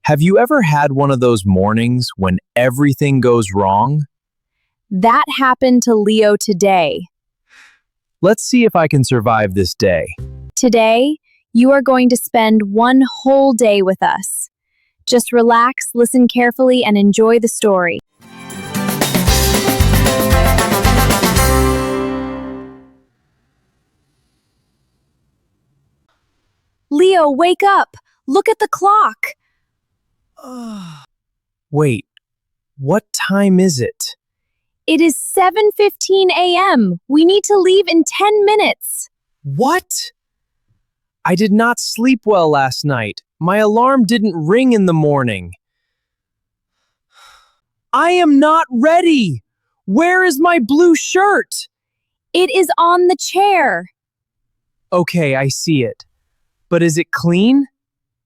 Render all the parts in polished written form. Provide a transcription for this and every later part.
Have you ever had one of those mornings when everything goes wrong? That happened to Leo today. Let's see if I can survive this day. Today, you are going to spend one whole day with us. Just relax, listen carefully, and enjoy the story. Leo, wake up! Look at the clock! Wait, what time is it? It is 7:15 a.m. We need to leave in 10 minutes. What? I did not sleep well last night. My alarm didn't ring in the morning. I am not ready! Where is my blue shirt? It is on the chair. Okay, I see it. But is it clean?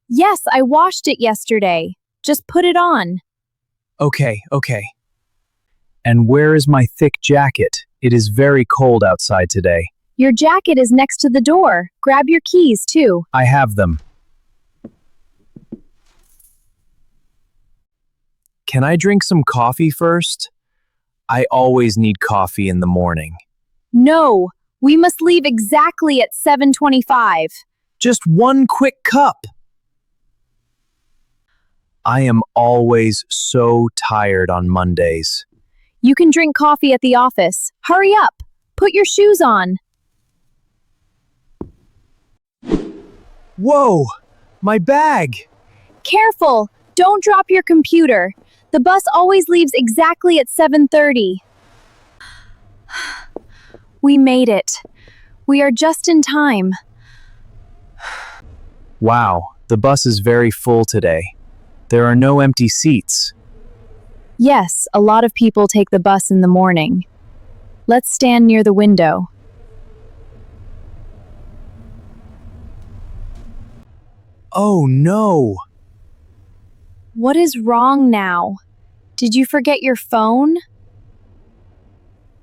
Yes, I washed it yesterday. Just put it on. Okay. And where is my thick jacket? It is very cold outside today. Your jacket is next to the door. Grab your keys, too. I have them. Can I drink some coffee first? I always need coffee in the morning. No, we must leave exactly at 7:25. Just one quick cup. I am always so tired on Mondays. You can drink coffee at the office. Hurry up. Put your shoes on. Whoa, my bag. Careful. Don't drop your computer. The bus always leaves exactly at 7:30. We made it. We are just in time. Wow, the bus is very full today. There are no empty seats. Yes, a lot of people take the bus in the morning. Let's stand near the window. Oh no! What is wrong now? Did you forget your phone?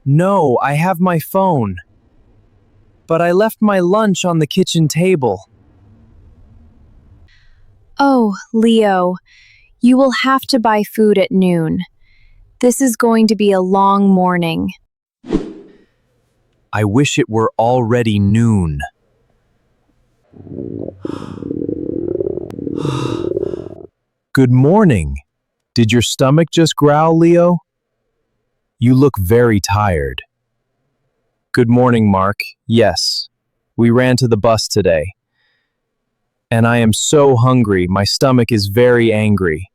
No, I have my phone. But I left my lunch on the kitchen table. Oh, Leo, you will have to buy food at noon. This is going to be a long morning. I wish it were already noon. Good morning. Did your stomach just growl, Leo? You look very tired. Good morning, Mark. Yes, we ran to the bus today. And I am so hungry, my stomach is very angry.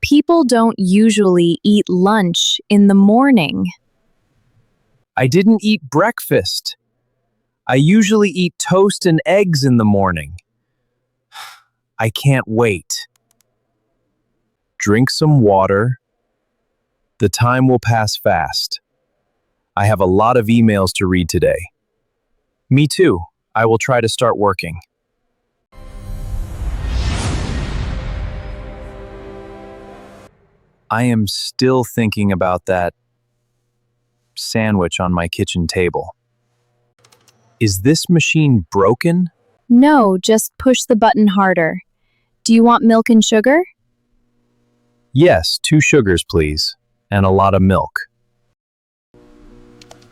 People don't usually eat lunch in the morning. I didn't eat breakfast. I usually eat toast and eggs in the morning. I can't wait. Drink some water. The time will pass fast. I have a lot of emails to read today. Me too. I will try to start working. I am still thinking about that sandwich on my kitchen table. Is this machine broken? No, just push the button harder. Do you want milk and sugar? Yes, 2 sugars, please, and a lot of milk.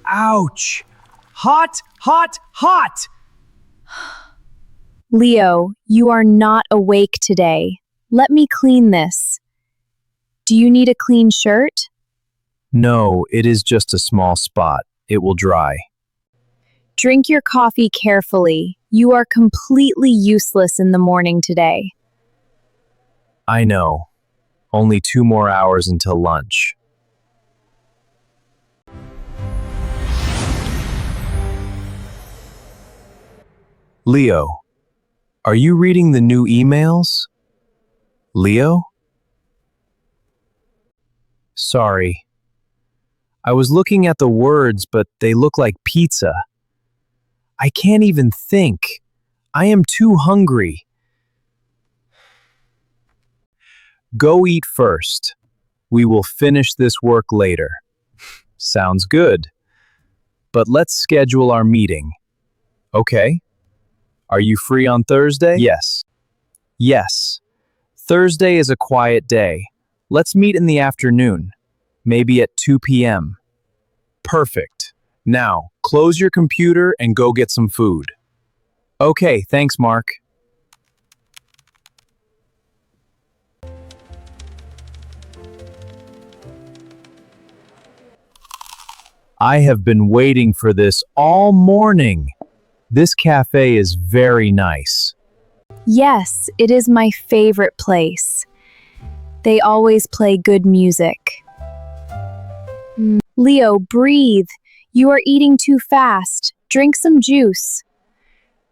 Ouch! Hot! Leo, you are not awake today. Let me clean this. Do you need a clean shirt? No, it is just a small spot. It will dry. Drink your coffee carefully. You are completely useless in the morning today. I know. Only 2 more hours until lunch. Leo, are you reading the new emails? Leo? Sorry. I was looking at the words, but they look like pizza. I can't even think. I am too hungry. Go eat first. We will finish this work later. Sounds good. But let's schedule our meeting. Okay? Are you free on Thursday? Yes. Yes. Thursday is a quiet day. Let's meet in the afternoon, maybe at 2 p.m. Perfect. Now, close your computer and go get some food. Okay, thanks, Mark. I have been waiting for this all morning. This cafe is very nice. Yes, it is my favorite place. They always play good music. Leo, breathe. You are eating too fast. Drink some juice.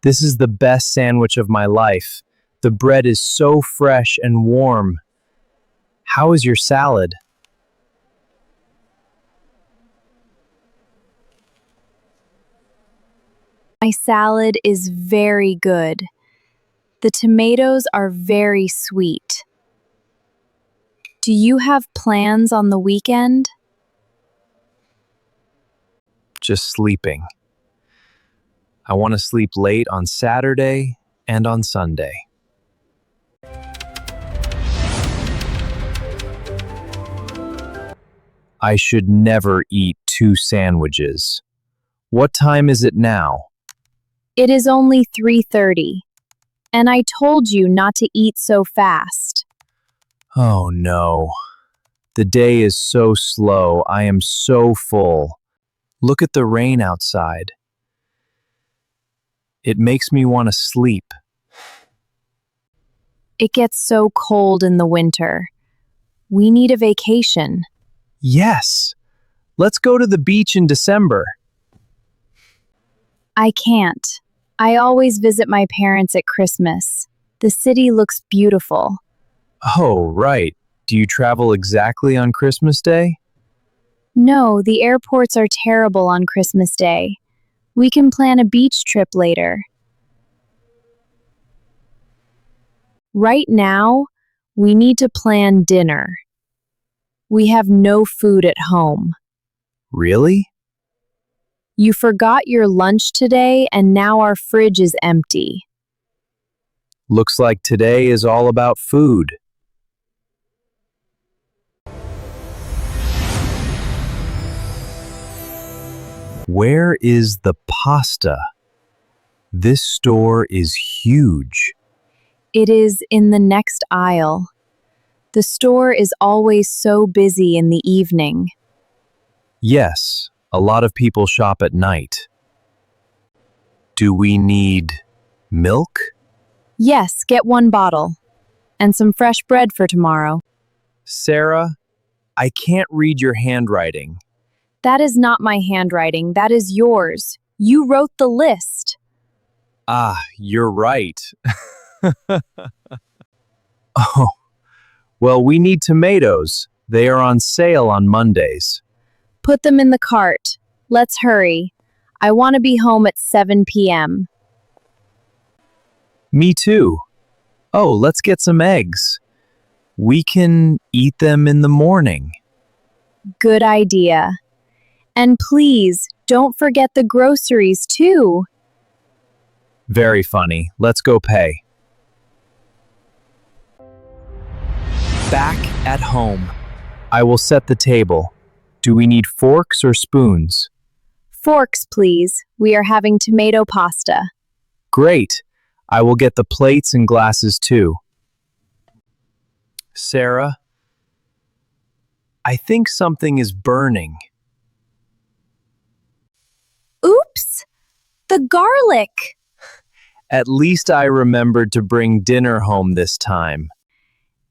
This is the best sandwich of my life. The bread is so fresh and warm. How is your salad? My salad is very good. The tomatoes are very sweet. Do you have plans on the weekend? Just sleeping. I want to sleep late on Saturday and on Sunday. I should never eat two sandwiches. What time is it now? It is only 3:30, and I told you not to eat so fast. Oh no. The day is so slow. I am so full. Look at the rain outside. It makes me want to sleep. It gets so cold in the winter. We need a vacation. Yes. Let's go to the beach in December. I can't. I always visit my parents at Christmas. The city looks beautiful. Oh, right. Do you travel exactly on Christmas Day? No, the airports are terrible on Christmas Day. We can plan a beach trip later. Right now, we need to plan dinner. We have no food at home. Really? You forgot your lunch today, and now our fridge is empty. Looks like today is all about food. Where is the pasta? This store is huge. It is in the next aisle. The store is always so busy in the evening. Yes, a lot of people shop at night. Do we need milk? Yes, get one bottle. And some fresh bread for tomorrow. Sarah, I can't read your handwriting. That is not my handwriting, that is yours. You wrote the list. Ah, you're right. Oh, well, we need tomatoes. They are on sale on Mondays. Put them in the cart. Let's hurry. I want to be home at 7 p.m. Me too. Oh, let's get some eggs. We can eat them in the morning. Good idea. And please, don't forget the groceries too. Very funny. Let's go pay. Back at home. I will set the table. Do we need forks or spoons? Forks, please. We are having tomato pasta. Great. I will get the plates and glasses too. Sarah, I think something is burning. Oops! The garlic! At least I remembered to bring dinner home this time.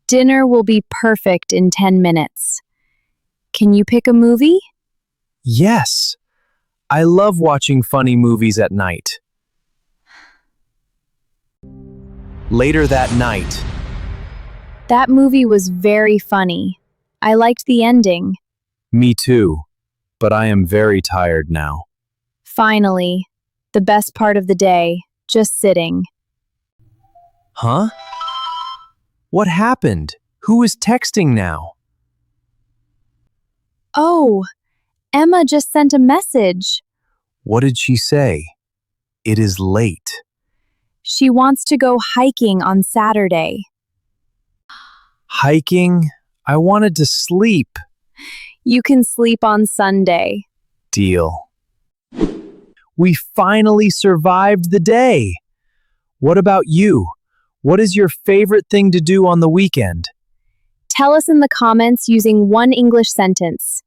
Dinner will be perfect in 10 minutes. Can you pick a movie? Yes. I love watching funny movies at night. Later that night. That movie was very funny. I liked the ending. Me too. But I am very tired now. Finally, the best part of the day, just sitting. Huh? What happened? Who is texting now? Oh, Emma just sent a message. What did she say? It is late. She wants to go hiking on Saturday. Hiking? I wanted to sleep. You can sleep on Sunday. Deal. We finally survived the day. What about you? What is your favorite thing to do on the weekend? Tell us in the comments using one English sentence.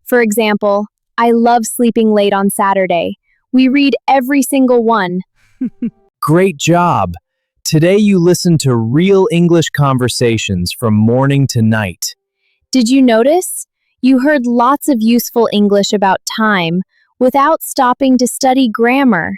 For example, I love sleeping late on Saturday. We read every single one. Great job! Today you listened to real English conversations from morning to night. Did you notice? You heard lots of useful English about time without stopping to study grammar.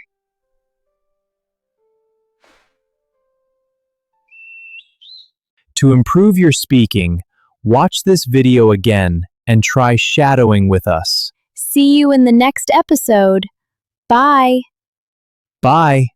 To improve your speaking, watch this video again and try shadowing with us. See you in the next episode. Bye. Bye!